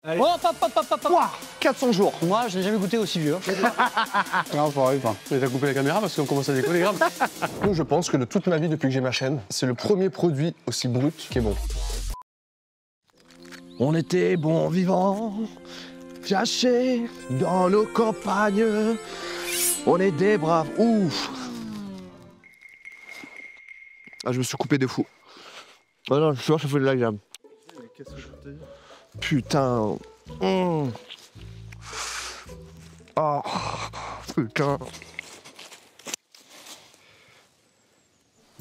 Allez. Oh, Ouah, 400 jours. Moi, je n'ai jamais goûté aussi vieux. Non, ça arrive pas. Mais t'as coupé la caméra parce qu'on commence à décoller grave. Donc je pense que de toute ma vie depuis que j'ai ma chaîne, c'est le premier produit aussi brut qui est bon. On était bons vivants, cachés dans nos campagnes. On est des braves. Ouf. Ah, je me suis coupé de fou. Oh non, je suis sûr que ça fait de la gamme. Putain. Oh, putain.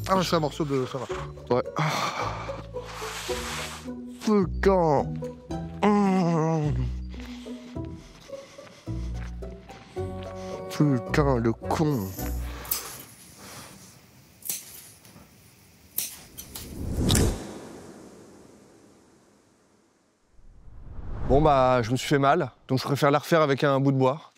Ah, c'est un morceau de... ça va. Ouais. Putain. Putain, le con. Bon bah, je me suis fait mal, donc je préfère la refaire avec un bout de bois.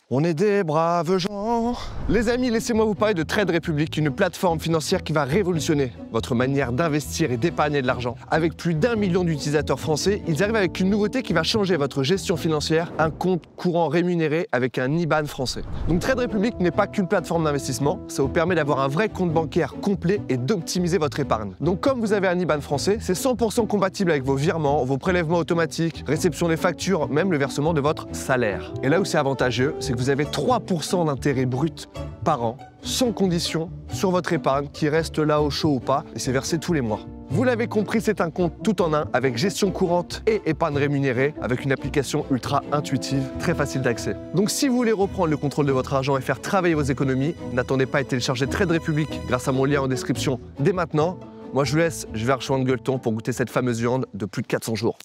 On est des braves gens. Les amis, laissez-moi vous parler de Trade Republic, une plateforme financière qui va révolutionner votre manière d'investir et d'épargner de l'argent. Avec plus d'1 million d'utilisateurs français, ils arrivent avec une nouveauté qui va changer votre gestion financière, un compte courant rémunéré avec un IBAN français. Donc Trade Republic n'est pas qu'une plateforme d'investissement, ça vous permet d'avoir un vrai compte bancaire complet et d'optimiser votre épargne. Donc comme vous avez un IBAN français, c'est 100% compatible avec vos virements, vos prélèvements automatiques, réception des factures, même le versement de votre salaire. Et là où c'est avantageux, c'est que vous avez 3% d'intérêt brut par an, sans condition, sur votre épargne qui reste là au chaud ou pas, et c'est versé tous les mois. Vous l'avez compris, c'est un compte tout en un, avec gestion courante et épargne rémunérée, avec une application ultra intuitive, très facile d'accès. Donc si vous voulez reprendre le contrôle de votre argent et faire travailler vos économies, n'attendez pas à télécharger Trade Republic grâce à mon lien en description dès maintenant. Moi je vous laisse, je vais rejoindre Gueuleton pour goûter cette fameuse viande de plus de 400 jours.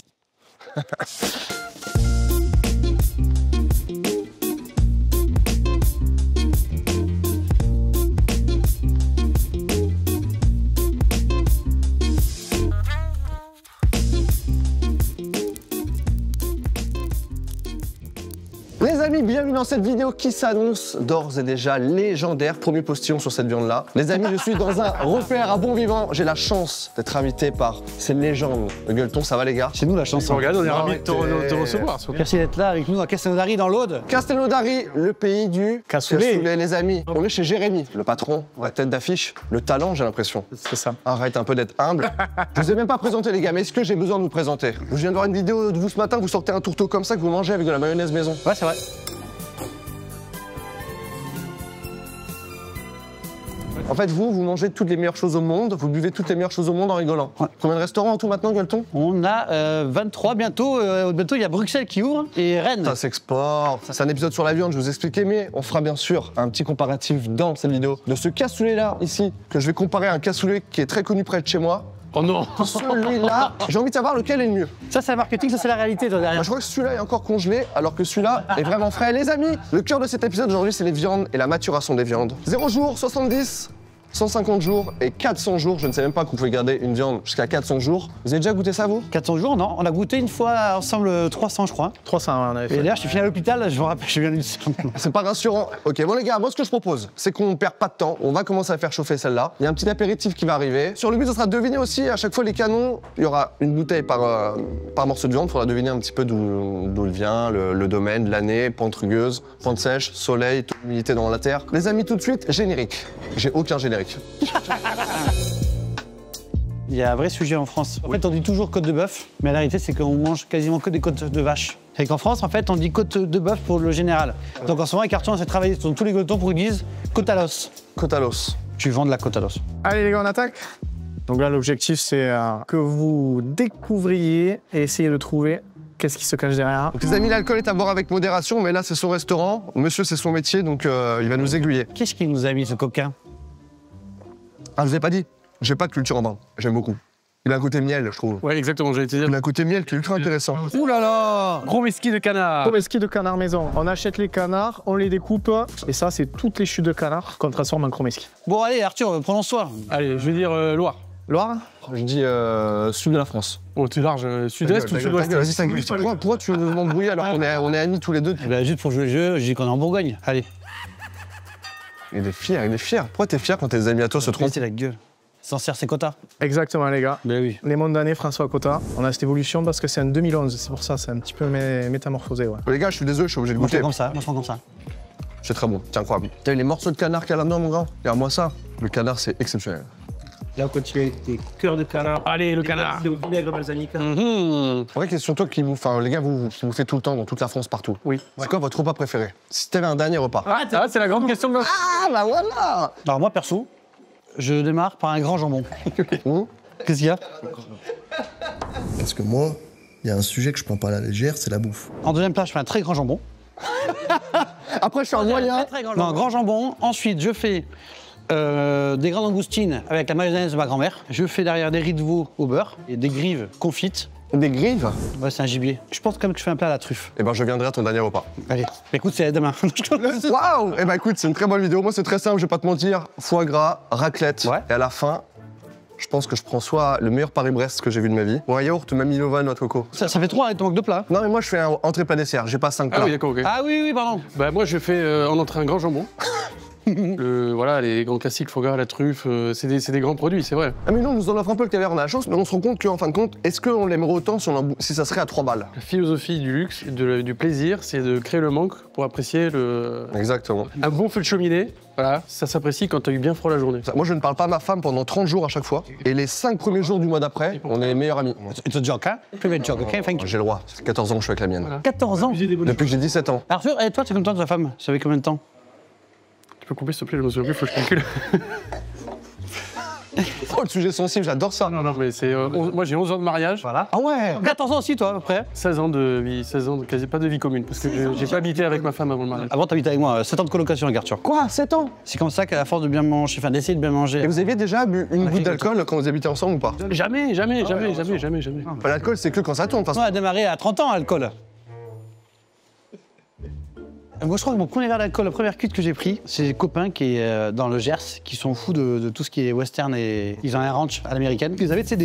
Les amis, bienvenue dans cette vidéo qui s'annonce d'ores et déjà légendaire. Premier postillon sur cette viande-là. Les amis, je suis dans un repère à bon vivant. J'ai la chance d'être invité par ces légendes. Le Gueuleton, ça va les gars? C'est nous la chance. Regarde, on est ravis de te recevoir. Merci d'être là avec nous à Castelnaudary dans l'Aude. Castelnaudary, le pays du cassoulet, les amis. On est chez Jérémy, le patron, la tête d'affiche, le talent, j'ai l'impression. C'est ça. Arrête un peu d'être humble. Je vous ai même pas présenté les gars, mais est-ce que j'ai besoin de vous présenter? Je viens de voir une vidéo de vous ce matin, vous sortez un tourteau comme ça que vous mangez avec de la mayonnaise maison. Ouais, c'est vrai. En fait, vous mangez toutes les meilleures choses au monde, vous buvez toutes les meilleures choses au monde en rigolant. Ouais. Combien de restaurants en tout maintenant, Gueuleton? On a 23 bientôt. Bientôt, il y a Bruxelles qui ouvre et Rennes. Ça s'exporte. C'est un épisode sur la viande, je vous expliquais, mais on fera bien sûr un petit comparatif dans cette vidéo de ce cassoulet-là, ici, que je vais comparer à un cassoulet qui est très connu près de chez moi. Oh non. Celui-là, j'ai envie de savoir lequel est le mieux. Ça, c'est le marketing, ça, c'est la réalité, toi, derrière. Moi, je crois que celui-là est encore congelé, alors que celui-là est vraiment frais. Les amis, le cœur de cet épisode aujourd'hui, c'est les viandes et la maturation des viandes. 0 jours, 70, 150 jours et 400 jours. Je ne sais même pas que vous pouvez garder une viande jusqu'à 400 jours. Vous avez déjà goûté ça, vous? 400 jours, non. On a goûté une fois ensemble 300, je crois. 300, on avait fait. Et d'ailleurs, je suis fini à l'hôpital, je me rappelle, je viens d'une... C'est pas rassurant. Ok, bon les gars, moi ce que je propose, c'est qu'on perd pas de temps. On va commencer à faire chauffer celle-là. Il y a un petit apéritif qui va arriver. Sur le but, ça sera de deviner aussi à chaque fois les canons. Il y aura une bouteille par morceau de viande. Il faudra deviner un petit peu d'où il vient, le domaine, l'année, pente rugueuse, pente sèche, soleil, taux d'humidité dans la terre. Les amis, tout de suite, générique. J'ai aucun générique. Il y a un vrai sujet en France. En fait, on dit toujours côte de bœuf, mais la réalité, c'est qu'on mange quasiment que des côtes de vache. Et qu'en France, en fait, on dit côte de bœuf pour le général. Donc en ce moment, avec Arthur, on s'est travaillé sur tous les gueuletons pour qu'ils disent côte à l'os. Côte à l'os. Tu vends de la côte à l'os. Allez les gars, on attaque. Donc là, l'objectif, c'est que vous découvriez et essayez de trouver qu'est-ce qui se cache derrière. Donc, les amis, l'alcool est à boire avec modération, mais là, c'est son restaurant. Monsieur, c'est son métier, donc il va nous aiguiller. Qu'est-ce qui nous a mis, ce coquin? Ah, je vous ai pas dit. J'ai pas de culture en vin. J'aime beaucoup. Il a un côté miel, je trouve. Ouais, exactement, j'allais te dire. Il a un côté miel qui est ultra intéressant. Ouh là là! Gros mesquis de canard. Gros mesquis de canard maison. On achète les canards, on les découpe, et ça, c'est toutes les chutes de canard qu'on transforme en gros mesquis. Bon, allez, Arthur, prononce-toi. Allez, je vais dire Loire. Loire? Je dis sud de la France. Oh, t'es large, sud-est ou sud-ouest? Vas-y, 5 minutes. Pourquoi tu veux m'embrouiller alors qu'on est amis tous les deux? Eh ben, juste pour jouer le jeu, je dis qu'on est en Bourgogne. Allez. Il est fier, il est fier. Pourquoi t'es fier quand tes amis à toi se trompent? C'est la gueule. Sancerre, c'est Cota. Exactement, les gars. Ben oui. Les mondes d'année, François Cota. On a cette évolution parce que c'est en 2011, c'est pour ça, c'est un petit peu métamorphosé. Ouais. Les gars, je suis désolé, je suis obligé de Moi, je goûter. fais comme ça. Moi, je prends comme ça. C'est très bon, c'est incroyable. T'as vu les morceaux de canard qu'il y a là-dedans, mon grand? Regarde-moi ça. Le canard, c'est exceptionnel. Là, on continue avec des cœurs de canard. Allez, le canard. De vinaigre balsamique. Vraie question, toi qui vous, enfin les gars, vous faites tout le temps dans toute la France, partout. Oui. C'est quoi votre repas préféré? Si t'avais un dernier repas. Ah, c'est la grande question de l'autre. Ah bah voilà. Alors, moi, perso, je démarre par un grand jambon. Mmh. Qu'est-ce qu'il y a? Parce que moi, il y a un sujet que je prends pas à la légère, c'est la bouffe. En deuxième plat, je fais un très grand jambon. Après, je suis en moyen. Non, grand jambon. Ensuite, je fais des grandes langoustines avec la mayonnaise de ma grand-mère. Je fais derrière des riz de veau au beurre et des grives confites. Des grives. Ouais, c'est un gibier. Je pense quand même que je fais un plat à la truffe. Eh ben, je viendrai à ton dernier repas. Allez, écoute, c'est demain. Waouh. Eh ben, écoute, c'est une très bonne vidéo. Moi, c'est très simple, je vais pas te mentir. Foie gras, raclette. Ouais. Et à la fin, je pense que je prends soit le meilleur Paris-Brest que j'ai vu de ma vie, ou un yaourt, même Milovan, noix de coco. Ça fait 3, il te manque 2 plats. Non, mais moi, je fais un entrée plat dessert. J'ai pas 5 plats. Ah oui, d'accord, ok. Ah oui, oui, pardon. Bah, moi, je fais en entrée un grand jambon. Voilà, les grands classiques, foie gras, la truffe, c'est des grands produits, c'est vrai. Ah mais non, on nous en offre un peu le caviar, on a la chance, mais on se rend compte qu'en fin de compte, est-ce qu'on l'aimerait autant si ça serait à 3 balles? La philosophie du luxe, du plaisir, c'est de créer le manque pour apprécier Exactement. un bon feu de cheminée. Voilà, ça s'apprécie quand t'as eu bien froid la journée. Moi, je ne parle pas à ma femme pendant 30 jours à chaque fois, et les 5 premiers jours du mois d'après, on est les meilleurs amis. It's a joke, hein? Private joke, ok? Thank you. J'ai le droit, ça fait 14 ans que je suis avec la mienne. 14 ans. Depuis que j'ai 17 ans. Arthur, et toi, c'est combien de temps ta femme? Ça fait combien de temps? Tu peux couper s'il te plaît, je me souviens plus, faut que je calcule. Oh, le sujet sensible, j'adore ça. Non, mais c'est. Moi j'ai 11 ans de mariage, Voilà. Ah ouais. 14 ans aussi, toi, à peu près. 16 ans de vie, 16 ans de quasi pas de vie commune, parce que j'ai pas habité avec ma femme avant le mariage. Avant, t'habitais avec moi, 7 ans de colocation avec Arthur. Quoi, 7 ans? C'est comme ça qu'à force de bien manger, enfin d'essayer de bien Et manger. vous aviez déjà bu une goutte d'alcool quand vous habitez ensemble ou pas? Jamais. Bah, l'alcool, c'est que quand ça tourne, de toute On façon. a démarré à 30 ans, alcool. Moi, je crois que mon premier verre d'alcool, la première cuite que j'ai pris, c'est des copains qui est dans le Gers, qui sont fous de tout ce qui est western et ils ont un ranch à l'américaine. Ils avaient, tu sais,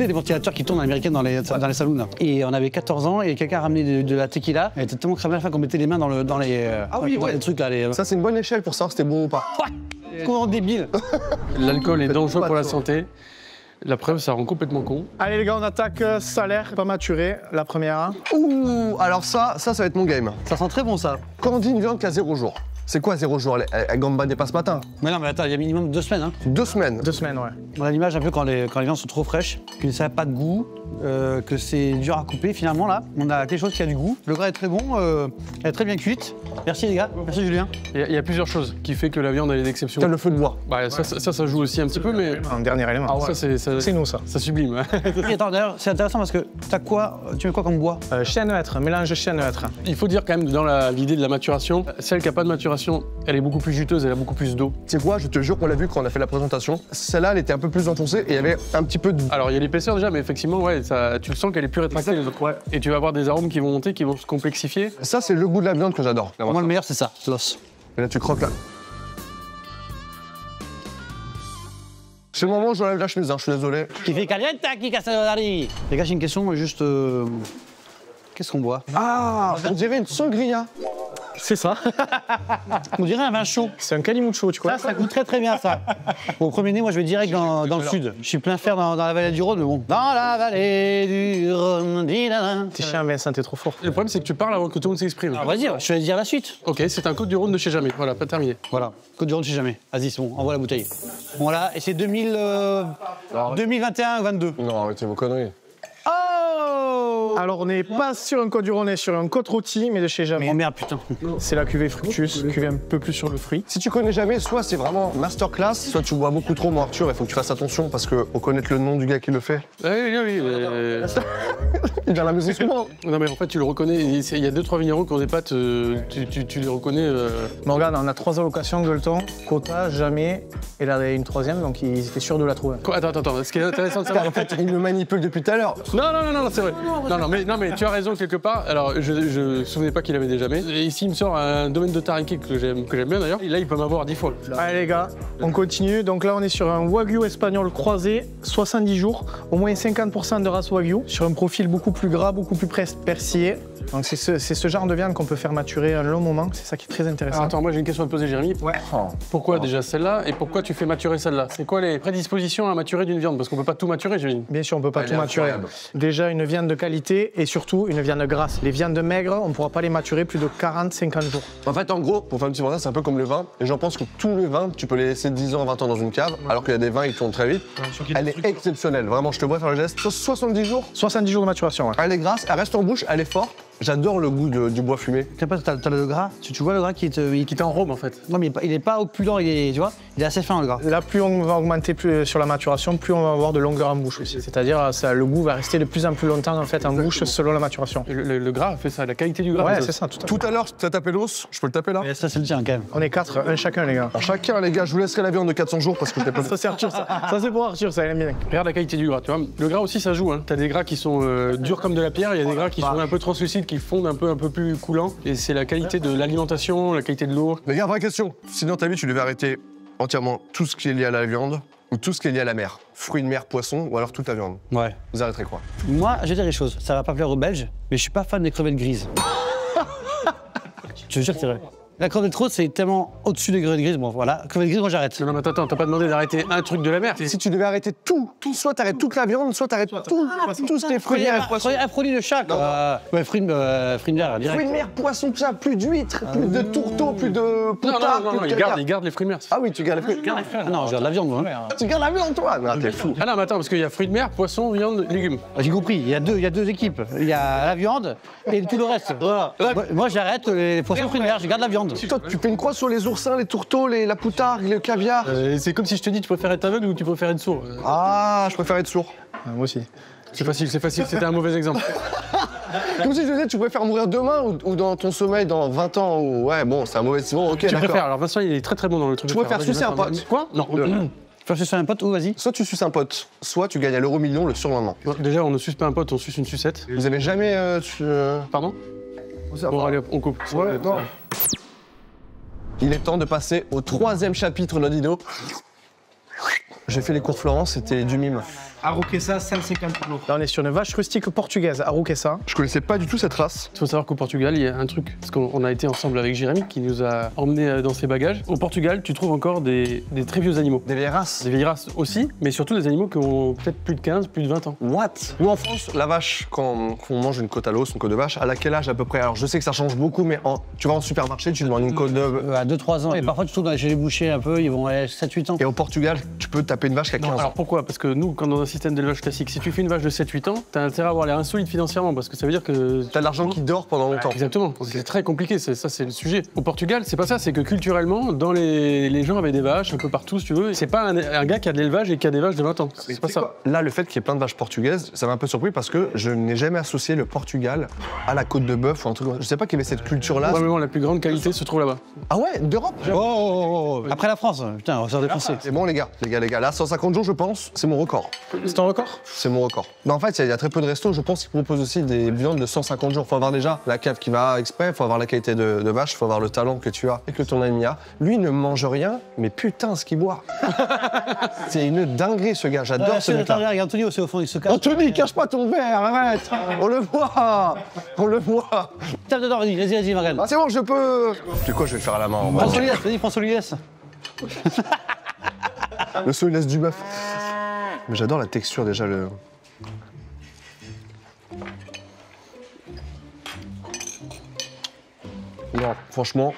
des ventilateurs qui tournent à l'américaine dans les saloons. Là. Et on avait 14 ans et quelqu'un a ramené de la tequila. Elle était tellement cramée à la fin qu'on mettait les mains dans les trucs là. Ça, c'est une bonne échelle pour savoir si c'était bon ou pas. Comment débile. L'alcool est dangereux pour la santé. La preuve, ça rend complètement con. Allez les gars, on attaque salaire, pas maturé, la première. Ouh, alors ça va être mon game. Ça sent très bon ça. Quand on dit une viande qui a 0 jour, c'est quoi 0 jour? Elle gamba n'est pas ce matin. Mais non, mais attends, il y a minimum 2 semaines. Hein. 2 semaines. 2 semaines, ouais. On a l'image un peu quand les viandes sont trop fraîches, que ça n'a pas de goût, que c'est dur à couper. Finalement, là, on a quelque chose qui a du goût. Le gras est très bon, elle est très bien cuite. Merci les gars, merci Julien. Il y a plusieurs choses qui fait que la viande elle est d'exception. T'as le feu de bois. Bah, ça joue aussi un petit peu, mais Un dernier élément. ça C'est nous ça. ça sublime. Et attends, d'ailleurs, c'est intéressant parce que tu mets quoi comme bois? Chien neutre, mélange chien neutre. Il faut dire quand même dans l'idée de la maturation, celle qui n'a pas de maturation, elle est beaucoup plus juteuse, elle a beaucoup plus d'eau. Tu sais quoi, je te jure qu'on l'a vu quand on a fait la présentation. Celle-là, elle était un peu plus enfoncée et il y avait un petit peu de. Alors il y a l'épaisseur déjà, mais effectivement, ouais, tu le sens qu'elle est plus rétractée les autres. Ouais. Et tu vas avoir des arômes qui vont monter, qui vont se complexifier. Ça, c'est le goût de la viande que j'adore. Moi, le meilleur, c'est ça, l'os. Et là, tu croques là. C'est le moment où j'enlève la chemise, hein, je suis désolé. Qui fait caliente, qui casse le dari. Les gars, j'ai une question, juste. Qu'est-ce qu'on boit? Ah, on dirait une sangria. C'est ça. On dirait un vin chaud. C'est un calimucho, tu vois. Ça goûte très très bien ça. Au premier nez, moi je vais direct dans le sud. Je suis plein fer dans la vallée du Rhône, mais bon. Dans la vallée du Rhône, dis-la. T'es chien, Vincent, t'es trop fort. Le problème c'est que tu parles avant que tout le monde s'exprime. Alors vas-y, je vais dire la suite. Ok, c'est un Côte du Rhône de chez jamais. Voilà, pas terminé. Voilà, Côte du Rhône, je sais jamais. Vas-y, c'est bon, envoie la bouteille. Voilà, et c'est 2021 ou 22. Non, arrêtez vos conneries. Oh! Alors, on n'est pas sur un Côte du Rhône, on est sur un Côte rôti, mais de chez Jamais. Oh merde, putain. C'est la cuvée Fructus, cuvée un peu plus sur le fruit. Si tu connais jamais, soit c'est vraiment masterclass, soit tu bois beaucoup trop, mon Arthur, il faut que tu fasses attention parce que faut connaître le nom du gars qui le fait. Oui. Il vient à la maison souvent. Non mais en fait tu le reconnais, il y a 2-3 vignerons qui ont des pâtes, tu les reconnais. Mais regarde, on a 3 allocations, Gueuleton, Cota, Jamais, et là, il y a une troisième, donc ils étaient sûrs de la trouver. Quoi, attends, ce qui est intéressant de savoir... En fait, il me manipule depuis tout à l'heure. Non, c'est vrai. Non, mais tu as raison quelque part. Alors, je me souvenais pas qu'il avait des jamais. Et ici, il me sort un domaine de Tarinquet que j'aime bien d'ailleurs. Et là, il peut m'avoir 10 fois. Allez les gars, on continue. Donc là, on est sur un Wagyu espagnol croisé, 70 jours, au moins 50% de race Wagyu, sur un profil beaucoup plus gras, beaucoup plus persillé. Donc c'est ce genre de viande qu'on peut faire maturer un long moment, c'est ça qui est très intéressant. Alors, attends, moi j'ai une question à te poser, Jérémy. Ouais. Pourquoi déjà celle-là et pourquoi tu fais maturer celle-là? C'est quoi les prédispositions à maturer d'une viande? Parce qu'on peut pas tout maturer, j'imagine. Bien sûr, on peut pas Elle tout est maturer. incroyable. Déjà une viande de qualité et surtout une viande grasse. Les viandes maigres, on ne pourra pas les maturer plus de 40-50 jours. En fait, en gros, pour faire un petit montage, c'est un peu comme le vin. Les gens pensent que tous les vins, tu peux les laisser 10 ans, 20 ans dans une cave, alors qu'il y a des vins qui tournent très vite. Elle est exceptionnelle, vraiment, je te vois faire le geste. 70 jours, 70 jours de maturation, ouais. elle est grasse, elle reste en bouche, elle est forte. J'adore le goût du bois fumé. Tu sais pas, t'as le gras, tu vois le gras qui Qui était en rhum en fait. Non, mais il est pas opulent, tu vois, il est assez fin le gras. Là, plus on va augmenter sur la maturation, plus on va avoir de longueur en bouche aussi. C'est-à-dire, le goût va rester de plus en plus longtemps en fait en bouche selon la maturation. Et le gras fait ça, la qualité du gras. Ouais, fait c'est ça. ça, tout à fait. Tout à l'heure, tu as tapé l'os, je peux le taper là? Et ça, c'est le tien quand même. On est 4, un chacun les gars. Alors, chacun, les gars, je vous laisserai la viande de 400 jours parce que t'es pas... Ça c'est Arthur, ça. Ça c'est pour Arthur, ça il aime bien. Regarde la qualité du gras, tu vois. Le gras aussi, ça joue. Hein. T'as des gras qui sont durs comme de la pierre, il y a des gras qui sont un peu translucides, qui fondent un peu plus coulants. Et c'est la qualité de l'alimentation, la qualité de l'eau. Les gars, vraie question. Si dans ta vie, tu devais arrêter entièrement tout ce qui est lié à la viande ou tout ce qui est lié à la mer, fruits de mer, poissons ou alors toute la viande, Ouais. vous arrêterez quoi? Moi, je vais dire les choses, ça va pas plaire aux Belges, mais je suis pas fan des crevettes grises. Je te jure que c'est vrai. La crevette rose, c'est tellement au-dessus des crevettes grises. Bon, voilà, crevettes grises, moi j'arrête. Non, mais attends, t'as pas demandé d'arrêter un truc de la mer. Si tu devais arrêter tout, soit t'arrêtes toute la viande, soit t'arrêtes tout ce qui est fruits de mer et poissons. Un produit de chaque. Ouais, fruits de mer, direct. Fruits de mer, poissons, tout ça, plus d'huîtres, plus de tourteaux, plus de Non, potards, non, non, plus non, de il garde les fruits de mer. Ah oui, tu gardes les fruits. Ah non, je garde la viande, moi. Tu gardes la viande, toi? Non, t'es fou. Ah non, mais attends, parce qu'il y a fruits de mer, poissons, viande, légumes. J'ai compris, il y a deux équipes. Il y a la viande et tout le reste. Voilà. Moi, j'arrête les poissons fruits de mer, je garde la viande. Toi, tu fais une croix sur les oursins, les tourteaux, la poutargue, le caviar. C'est comme si je te dis, tu préfères être aveugle ou tu préfères être sourd. Ah, je préfère être sourd. Moi aussi. C'est facile, c'était un mauvais exemple. Comme si je disais, tu préfères mourir demain ou dans ton sommeil dans 20 ans ou... Ouais, bon, c'est un mauvais... Bon, ok, Tu d'accord. préfères, alors Vincent, il est très bon dans le truc. Tu de préfères faire. sucer Vas-y, un Vincent. pote. Quoi? Non. Faire sucer un pote, ou vas-y. Soit tu suces un pote, soit tu gagnes à l'euro million le surlendemain. Déjà, on ne suce pas un pote, on suce une sucette. Vous avez jamais... Pardon? Bon, allez, hop, on coupe. Ouais, non. Il est temps de passer au 3e chapitre de notre vidéo. J'ai fait les cours Florence, c'était du mime. Aroquesa, 150 kilos. Là on est sur une vache rustique portugaise, Aroquesa. Je connaissais pas du tout cette race. Il faut savoir qu'au Portugal, il y a un truc, parce qu'on a été ensemble avec Jérémy qui nous a emmenés dans ses bagages. Au Portugal, tu trouves encore des très vieux animaux. Des vieilles races. Des vieilles races aussi, mais surtout des animaux qui ont peut-être plus de 15, plus de 20 ans. What? Nous en France, la vache, quand on mange une côte à l'os, une côte de vache, à quel âge à peu près? Alors je sais que ça change beaucoup, mais tu vas en supermarché, tu demandes une côte de... À 2-3 ans. Et parfois, tu trouves chez les bouchers un peu, ils vont à 7-8 ans. Et au Portugal, tu peux taper une vache qui a 15 ans. Alors pourquoi? Parce que nous, quand dans un système d'élevage classique, si tu fais une vache de 7-8 ans, t'as intérêt à avoir l'air insolite financièrement, parce que ça veut dire que... T'as de l'argent qui dort pendant longtemps. Exactement, c'est très compliqué, ça c'est le sujet. Au Portugal, c'est pas ça, c'est que culturellement, dans les gens avaient des vaches un peu partout, si tu veux. C'est pas un gars qui a de l'élevage et qui a des vaches de 20 ans. C'est pas ça. Là, le fait qu'il y ait plein de vaches portugaises, ça m'a un peu surpris parce que je n'ai jamais associé le Portugal à la côte de bœuf ou un truc. Je sais pas qu'il y avait cette culture-là. Probablement la plus grande qualité se trouve là-bas. Ah ouais, d'Europe? Oh. Après la France, putain, on va se faire défoncer. C'est bon les gars, là 150 jours je pense, c'est mon record. C'est ton record? C'est mon record. Mais en fait, il y a très peu de restos, je pense, qui proposent aussi des viandes de 150 jours. Faut avoir déjà la cave qui va exprès, faut avoir la qualité de vache, faut avoir le talent que tu as et que ton ami a. Lui ne mange rien, mais putain ce qu'il boit. C'est une dinguerie ce gars, j'adore ce mec-là. Regarde, Anthony aussi au fond, il se cache. Anthony, cache pas ton verre, arrête. On le voit. Tape dedans, vas-y, Marianne. Ah c'est bon, je peux... C'est quoi, je vais le faire à la main en vrai. Prends Solides, vas-y, prends Solides. Le solides du bœuf. Mais j'adore la texture déjà, le... Non, franchement,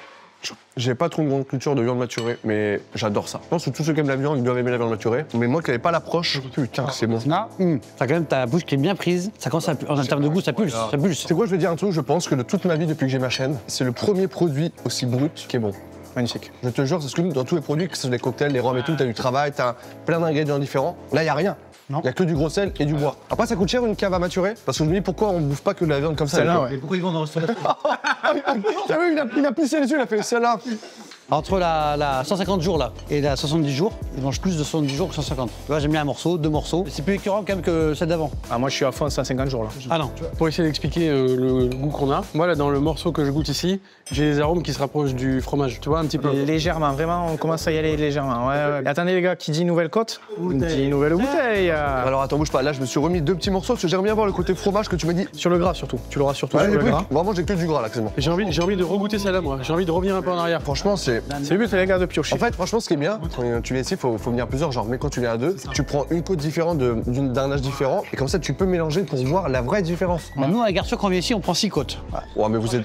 j'ai pas trop une grande culture de viande maturée, mais j'adore ça. Je pense que tous ceux qui aiment la viande, ils doivent aimer la viande maturée. Mais moi qui n'avais pas l'approche, putain, c'est bon. T'as quand même ta bouche qui est bien prise. Ça commence à, en termes de goût, ça pulse. Ça pulse. C'est quoi, je vais dire un truc, je pense que de toute ma vie depuis que j'ai ma chaîne, c'est le premier produit aussi brut qui est bon. Magnifique. Je te jure, c'est ce que dans tous les produits, que ce soit les cocktails, les rhums et tout, t'as du travail, t'as plein d'ingrédients différents. Là, y a rien. Non. Y a que du gros sel et du bois. Après, ça coûte cher une cave à maturer, parce que je me dis pourquoi on bouffe pas que de la viande comme ça. Celle-là, ouais. Et pourquoi ils vont dans le restaurant? T'as vu, il a plissé les yeux, il a fait celle-là. Entre la 150 jours là et la 70 jours, ils mangent plus de 70 jours que 150. Tu vois, j'aime bien un morceau, 2 morceaux. C'est plus écœurant quand même que celle d'avant. Ah, moi, je suis à fond à 150 jours là. Ah non. Pour essayer d'expliquer le goût qu'on a, moi là dans le morceau que je goûte ici, j'ai des arômes qui se rapprochent du fromage, tu vois, un petit peu. Légèrement, vraiment, on commence à y aller légèrement. Ouais. Et attendez les gars, qui dit nouvelle côte dit nouvelle bouteille. Alors attends, bouge pas, là je me suis remis 2 petits morceaux parce que j'aimerais bien voir le côté fromage que tu m'as dit. Sur le gras surtout, tu l'auras surtout Ouais, sur le oui, gras. vraiment j'ai que du gras là, quasiment. J'ai envie de regoûter celle-là moi, j'ai envie de revenir un peu en arrière. Franchement, c'est. C'est le but les gars de piocher. En fait, franchement, ce qui est bien, quand tu viens ici, faut venir plusieurs genres. Mais quand tu viens à 2, tu prends une côte différente d'un âge différent et comme ça, tu peux mélanger pour voir la vraie différence. Bah, nous, à Garçon, quand on vient ici, on prend 6 côtes. Ouais, mais vous êtes.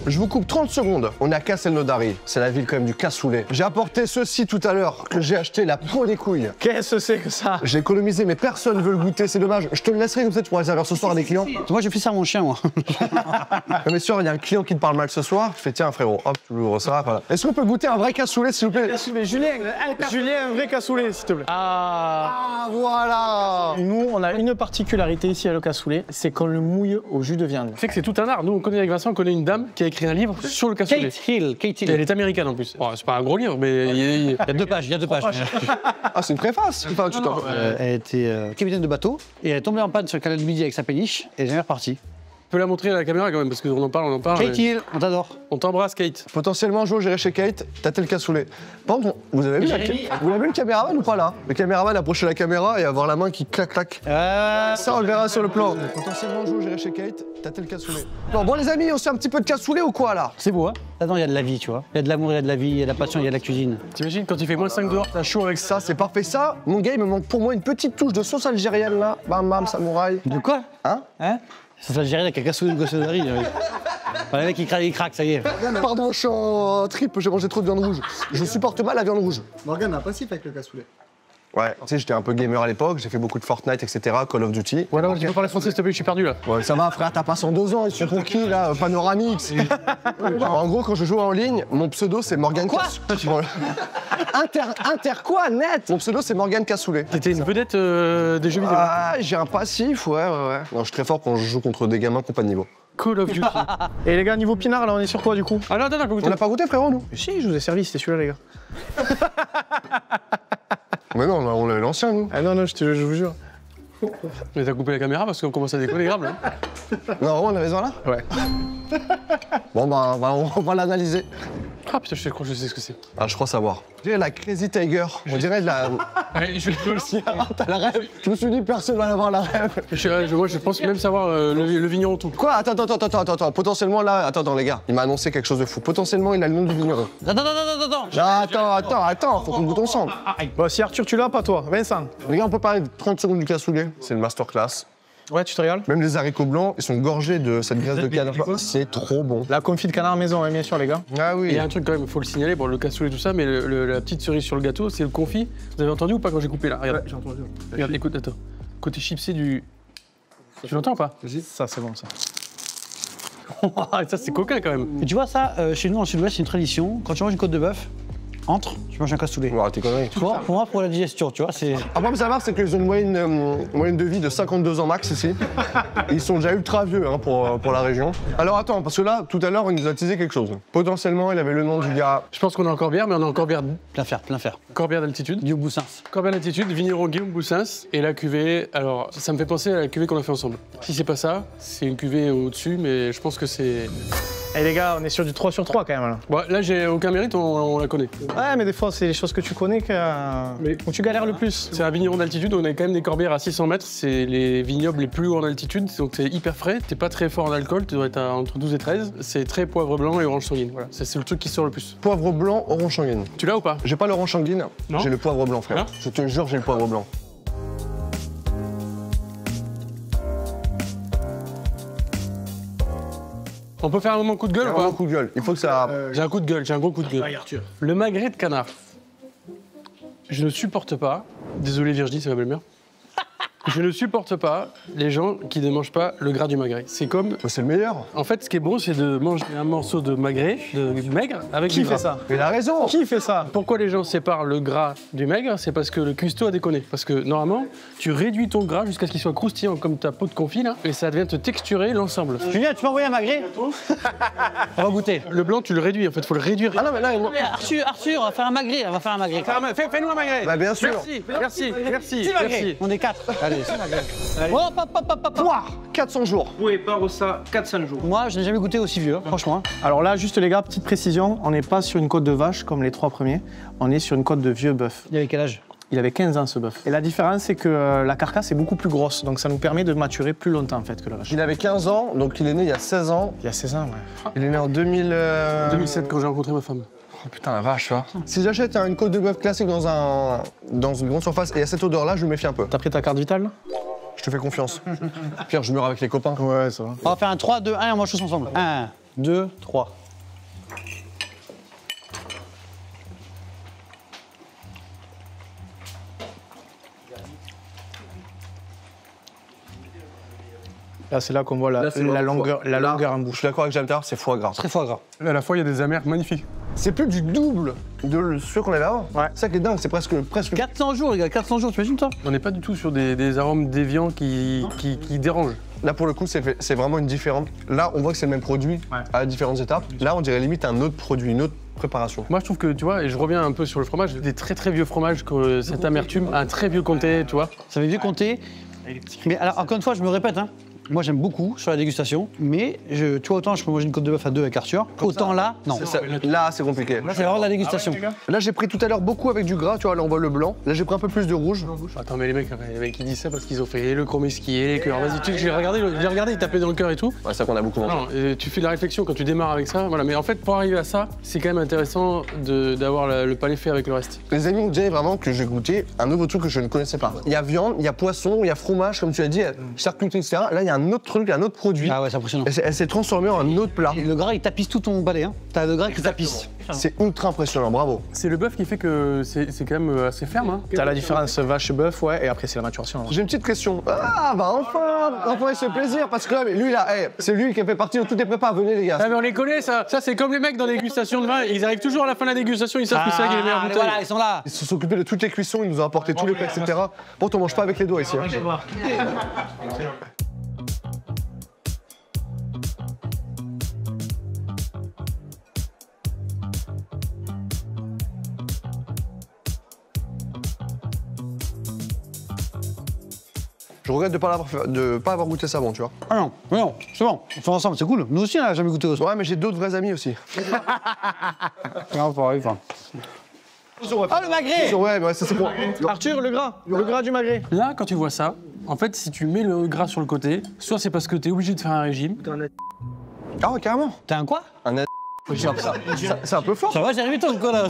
Je vous coupe 30 secondes. On est à Castelnaudary. C'est la ville quand même du cassoulet. J'ai apporté ceci tout à l'heure que j'ai acheté la peau des couilles. Qu'est-ce que c'est que ça? J'ai économisé, mais personne ne veut le goûter, c'est dommage. Je te le laisserai comme ça, tu pourras le servir ce soir à des clients. Moi, j'ai fait ça à mon chien, moi. Mais sûr, il y a un client qui te parle mal ce soir. Je fais tiens, frérot, hop, tu l'ouvres ça. Voilà. Est-ce qu'on peut goûter un vrai cassoulet, s'il vous plaît? Julien, un vrai cassoulet s'il te plaît. Ah, voilà. Nous, on a une particularité ici à Le Cassoulet, c'est qu'on le mouille au jus de viande. Tu sais que c'est tout un art. Nous, on connaît avec Vincent, on connaît une dame qui a écrit un livre sur le cassoulet. Kate Hill. Et elle est américaine en plus. Bon, c'est pas un gros livre, mais Il y a 2 pages, il y a 2 pages. Ah, c'est une préface. Enfin, tu t'en. Elle était capitaine de bateau et elle est tombée en panne sur le canal du Midi avec sa péniche et elle est jamais repartie. tu peux la montrer à la caméra quand même, parce qu'on en parle. Kate Hill, on t'adore. On t'embrasse, Kate. Potentiellement, un jour, j'irai chez Kate, tâter le cassoulet. Par contre, vous avez vu, vous l'avez vu le caméraman ou pas là? Le caméraman approcher la caméra et avoir la main qui clac-clac. Ça, on le verra sur le plan. Potentiellement, un jour, j'irai chez Kate, tâter le cassoulet. Bon, les amis, on se fait un petit peu de cassoulet ou quoi là? C'est beau, hein? Là-dedans, il y a de la vie, tu vois. Il y a de l'amour, il y a de la vie, il y a de la passion, il y a de la cuisine. T'imagines quand il fait moins 5 dehors, t'as chaud avec ça. Ça, c'est parfait. Ça, mon gars, il me manque pour moi une petite touche de sauce algérienne là. Bam, bam, samouraï. De quoi? Hein? Ça s'algérie avec un cassoulet de gosserie. Le mec, il craque, ça y est. Pardon, je suis en trip, j'ai mangé trop de viande rouge. Je supporte mal la viande rouge. Morgane a un passif avec le cassoulet. Ouais, tu sais, j'étais un peu gamer à l'époque, j'ai fait beaucoup de Fortnite, etc., Call of Duty. Voilà, tu peux parler français s'il te plaît, je suis perdu là. Ouais, ça va, frère, t'as pas 102 ans, ils sont pour qui, là, Panoramix. En gros, quand je joue en ligne, mon pseudo, c'est Morgane Cassoulet. Inter quoi, net? Mon pseudo, c'est Morgane Cassoulet. T'étais une vedette des jeux vidéo. Ah, j'ai un passif, ouais. Non, je suis très fort quand je joue contre des gamins qui n'ont pas de niveau. Call of Duty. Et les gars, niveau pinard, là, on est sur quoi du coup? Ah non, attends, On l'a pas goûté, frérot, nous? Si, je vous ai servi, c'était celui-là, les gars. Mais non, on a l'ancien, nous. Ah non, non, je vous jure. Mais t'as coupé la caméra parce qu'on commence à déconner grave là. Non, on a raison là? Ouais. Bon, bah, on va l'analyser. Ah putain, je crois que je sais ce que c'est. Ah, je crois savoir. Je dirais la Crazy Tiger. On dirait de la. Ouais, je vais aussi. T'as la rêve? Je me suis dit, personne va avoir la rêve. Moi, je pense même savoir le vigneron tout. Quoi? Attends. Potentiellement, là, attends, les gars. Il m'a annoncé quelque chose de fou. Potentiellement, il a le nom du vigneron. Attends, faut qu'on goûte ensemble. Bon, si Arthur, tu l'as, pas toi. Vincent. Les gars, on peut parler de 30 secondes du cassoulet. C'est une masterclass. Ouais, tu te régales? Même les haricots blancs, ils sont gorgés de cette graisse de canard. C'est trop bon. La confit de canard maison, hein, bien sûr, les gars. Ah Il oui. y a un truc quand même, il faut le signaler, bon, le cassoulet et tout ça, mais la petite cerise sur le gâteau, c'est le confit. Vous avez entendu ou pas quand j'ai coupé là? Regarde. Ouais, j'ai entendu. Regarde, écoute, attends. Côté chipsé du. Tu l'entends ou pas? Ça, c'est bon, ça. Ça, c'est coquin quand même. Et tu vois, ça, chez nous, en sud-ouest, c'est une tradition. Quand tu manges une côte de bœuf, tu manges un cassoulet. Ouais, t'es connerie. Pour moi, pour la digestion, tu vois, c'est. Après, faut savoir, c'est qu'ils ont une moyenne de vie de 52 ans max ici. Ils sont déjà ultra vieux hein, pour la région. Alors attends, parce que là, tout à l'heure, il nous a teasé quelque chose. Potentiellement, il avait le nom du gars. Je pense qu'on a encore bière, mais on a encore bière Plein fer. d'altitude. Guillaume Boussins. Corbien d'altitude, vigneron Guillaume Boussins. Et la cuvée, alors ça me fait penser à la cuvée qu'on a fait ensemble. Si c'est pas ça, c'est une cuvée au-dessus, mais je pense que c'est. Eh les gars, on est sur du 3 sur 3 quand même là. Bon, là, j'ai aucun mérite, on la connaît. Ouais, mais des fois, c'est les choses que tu connais où tu galères le plus. C'est un vigneron d'altitude, on a quand même des corbières à 600 mètres, c'est les vignobles les plus hauts en altitude, donc c'est hyper frais, t'es pas très fort en alcool, tu dois être entre 12 et 13, c'est très poivre blanc et orange sanguine, voilà, c'est le truc qui sort le plus. Poivre blanc, orange sanguine. Tu l'as ou pas? J'ai pas l'orange sanguine, Non. j'ai le poivre blanc, frère. Hein? Je te jure, j'ai le poivre blanc. On peut faire un moment coup de gueule ou Vraiment pas? coup de gueule. Il faut que ça. J'ai un coup de gueule, j'ai un gros coup de gueule. Arthur. Le magret de canard. Je ne supporte pas, désolé Virginie, c'est ma belle-mère. Je ne supporte pas les gens qui ne mangent pas le gras du magret. C'est comme... C'est le meilleur. En fait, ce qui est bon, c'est de manger un morceau de magret, de maigre, avec Qui du gras. fait ça? Il a raison. Qui fait ça? Pourquoi les gens séparent le gras du maigre? C'est parce que le cuistot a déconné. Parce que normalement, tu réduis ton gras jusqu'à ce qu'il soit croustillant comme ta peau de confit, là, et ça vient te texturer l'ensemble. Julien, tu peux envoyer un magret? On va goûter. Le blanc, tu le réduis, en fait, faut le réduire. Ah non, mais là, Arthur, on va faire un magret. On va faire un magret. Fais-nous un magret. bah, bien sûr. Merci. Six magrets. On est 4. Allez, 6 magrets. Hop, hop, hop, hop, hop. Poire, 400 jours. Vous pouvez pas ça 4-5 jours. Moi, je n'ai jamais goûté aussi vieux, franchement. Alors là, juste les gars, petite précision, on n'est pas sur une côte de vache comme les 3 premiers, on est sur une côte de vieux bœuf. Il avait quel âge? Il avait 15 ans ce bœuf. Et la différence, c'est que la carcasse est beaucoup plus grosse, donc ça nous permet de maturer plus longtemps en fait que la vache. Il avait 15 ans, donc il est né il y a 16 ans. Il y a 16 ans, ouais. Il est né en 2007, quand j'ai rencontré ma femme. Oh putain, la vache, ça. Si j'achète une côte de bœuf classique dans une grande surface et il y a cette odeur-là, je me méfie un peu. T'as pris ta carte vitale là? Je te fais confiance. Pierre, je meurs avec les copains. Ouais, ça va. On va faire un 3, 2, 1 et on mange tous ensemble. 1, 2, 3. Là, c'est là qu'on voit la longueur en Je bouche. suis d'accord avec Jalter, c'est foie gras. Très foie gras. À la fois, il y a des amertumes magnifiques. C'est plus du double de ceux qu'on avait avant. Ouais. C'est ça qui est dingue, c'est presque. 400 jours, les gars, 400 jours, tu imagines toi? On n'est pas du tout sur des arômes déviants qui dérangent. Là, pour le coup, c'est vraiment une différence. Là, on voit que c'est le même produit à différentes étapes. Là, on dirait limite un autre produit, une autre préparation. Moi, je trouve que, tu vois, et je reviens un peu sur le fromage, des très très vieux fromages, que cette amertume, un très vieux comté, tu vois. Ça fait vieux compter. Mais alors, encore une fois, je me répète, hein. Moi, j'aime beaucoup sur la dégustation, mais tu vois, autant je peux manger une côte de bœuf à 2 avec Arthur, autant là, non. Là, c'est compliqué. C'est vraiment de la dégustation. Là, j'ai pris tout à l'heure beaucoup avec du gras, tu vois, là, on voit le blanc. Là, j'ai pris un peu plus de rouge. Attends, mais les mecs, ils disent ça parce qu'ils ont fait le chromeski et les cœurs. Vas-y, tu sais que j'ai regardé, ils tapaient dans le cœur et tout. Ouais, c'est ça qu'on a beaucoup mangé. Non, et tu fais de la réflexion quand tu démarres avec ça, voilà. Mais en fait, pour arriver à ça, c'est quand même intéressant d'avoir le palais fait avec le reste. Les amis, on dirait vraiment que j'ai goûté un nouveau truc que je ne connaissais pas. Il y a viande, il y a poisson, il y a fromage, comme tu as dit, charcuterie, etc. Là, il y a un autre truc, un autre produit. Ah ouais, c'est impressionnant. Elle s'est transformée en un autre plat. Et le gras, il tapisse tout ton balai, hein. T'as le gras qui tapisse. C'est ultra impressionnant, bravo. C'est le bœuf qui fait que c'est quand même assez ferme. Hein. T'as la différence vache-bœuf, ouais, et après c'est la maturation. J'ai une petite question. Ah, bah enfin, il se fait plaisir, parce que là, lui, là, c'est lui qui a fait partie de toutes les prépas. Venez, les gars. Ah, mais on les connaît, ça. Ça, c'est comme les mecs dans les dégustations de vin. Ils arrivent toujours à la fin de la dégustation, ils savent que c'est ça qui est les meilleurs bouteilles. Voilà, ils sont là. Ils se sont occupés de toutes les cuissons, ils nous ont apporté tous les plats, etc. Bon, on mange pas avec les doigts ici. Hein. Je regrette de pas avoir goûté ça avant, tu vois. Ah non, non, c'est bon. On fait ensemble, c'est cool. Nous aussi, on n'a jamais goûté au Ouais, mais j'ai d'autres vrais amis aussi. Non, pareil, enfin. Ah, le magret! Ouais, mais ça c'est pour. Arthur, le gras du magret. Là, quand tu vois ça, en fait, si tu mets le gras sur le côté, soit c'est parce que t'es obligé de faire un régime. Ah, ouais, carrément. T'as un quoi? C'est un peu fort. Ça va, j'ai arrivé ton quoi là.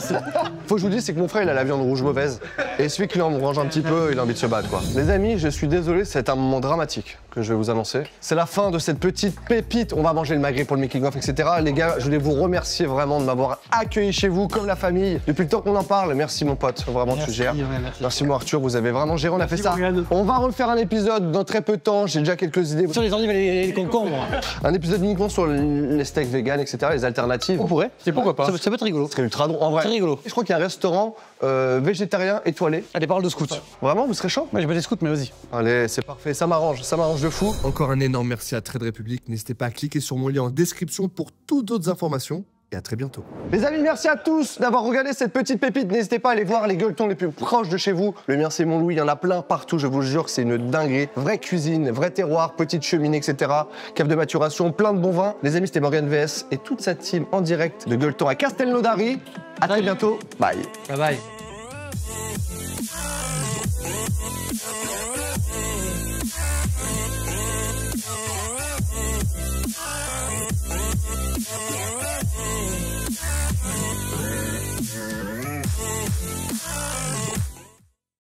Faut que je vous dise, c'est que mon frère, il a la viande rouge mauvaise. Et celui qui en range un petit peu, il a envie de se battre, quoi. Les amis, je suis désolé, c'est un moment dramatique que je vais vous annoncer. C'est la fin de cette petite pépite. On va manger le magret pour le making-of, etc. Les gars, je voulais vous remercier vraiment de m'avoir accueilli chez vous comme la famille. Depuis le temps qu'on en parle, merci mon pote, vraiment tu gères. Merci moi Arthur, vous avez vraiment géré, on a fait ça. On va refaire un épisode dans très peu de temps, j'ai déjà quelques idées. Sur les endives et les concombres. Un épisode uniquement sur les steaks vegan, etc., les alternatives. On pourrait. C'est pourquoi pas. Ça peut être rigolo. Ce serait ultra drôle, en vrai. C'est rigolo. Je crois qu'il y a un restaurant végétarien étoilé. Ah, des paroles de scouts. Vraiment, vous serez chaud? Moi, j'ai pas des scouts, mais vas-y. Allez, c'est parfait, ça m'arrange de fou. Encore un énorme merci à Trade Republic. N'hésitez pas à cliquer sur mon lien en description pour toutes d'autres informations. Et à très bientôt. Les amis, merci à tous d'avoir regardé cette petite pépite. N'hésitez pas à aller voir les gueuletons les plus proches de chez vous. Le mien, c'est Montlouis, il y en a plein partout, je vous jure que c'est une dinguerie. Vraie cuisine, vrai terroir, petite cheminée, etc. Cave de maturation, plein de bons vins. Les amis, c'était Morgan VS et toute sa team en direct de gueuleton à Castelnaudary. À très bientôt. Bye. Bye bye.